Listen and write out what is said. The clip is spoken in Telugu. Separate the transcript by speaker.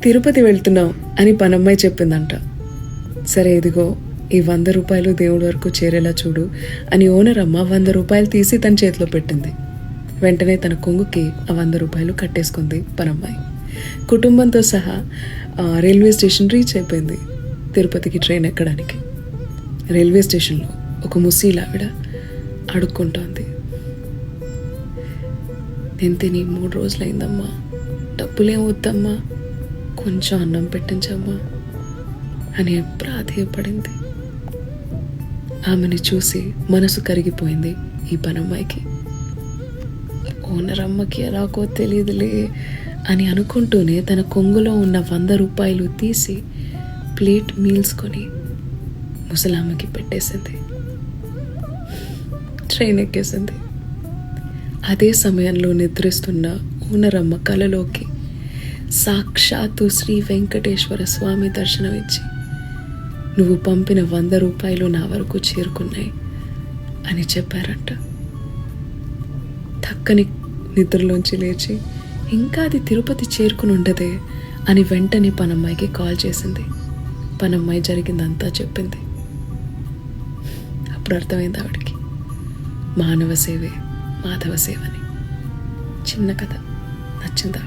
Speaker 1: తిరుపతి వెళ్తున్నాం అని పనమ్మాయి చెప్పిందంట. సరే ఇదిగో ఈ 100 రూపాయలు దేవుడి వరకు చేరేలా చూడు అని ఓనర్ అమ్మ 100 రూపాయలు తీసి తన చేతిలో పెట్టింది. వెంటనే తన కొంగుకి ఆ 100 రూపాయలు కట్టేసుకుంది పనమ్మాయి. కుటుంబంతో సహా రైల్వే స్టేషన్ రీచ్ అయిపోయింది తిరుపతికి ట్రైన్ ఎక్కడానికి. రైల్వే స్టేషన్లో ఒక ముసీలావిడ అడుక్కుంటోంది. నేను తిని 3 రోజులైందమ్మా, డబ్బులేం వద్దమ్మా, కొంచెం అన్నం పెట్టించమ్మా అని ప్రాధేయపడింది. ఆమెని చూసి మనసు కరిగిపోయింది ఈ పనమ్మాయికి. ఓనర్ అమ్మకి ఎలాగో తెలియదులే అని అనుకుంటూనే తన కొంగులో ఉన్న 100 రూపాయలు తీసి ప్లేట్ మీల్స్ కొని ముసలామ్మకి పెట్టేసింది. ట్రైన్ ఎక్కేసింది. అదే సమయంలో నిద్రిస్తున్న ఓనరమ్మ కలలోకి సాక్షాత్తు శ్రీ వెంకటేశ్వర స్వామి దర్శనమిచ్చి, నువ్వు పంపిన 100 రూపాయలు నా వరకు చేరుకున్నాయి అని చెప్పారంట. తక్కని నిద్రలోంచి లేచి ఇంకా అది తిరుపతి చేరుకుని ఉండదే అని వెంటనే పనమ్మాయికి కాల్ చేసింది. పనమ్మాయి జరిగిందంతా చెప్పింది. అప్పుడు అర్థమైంది ఆవిడకి, మానవ సేవే మాధవ సేవని. చిన్న కథ నచ్చిందా?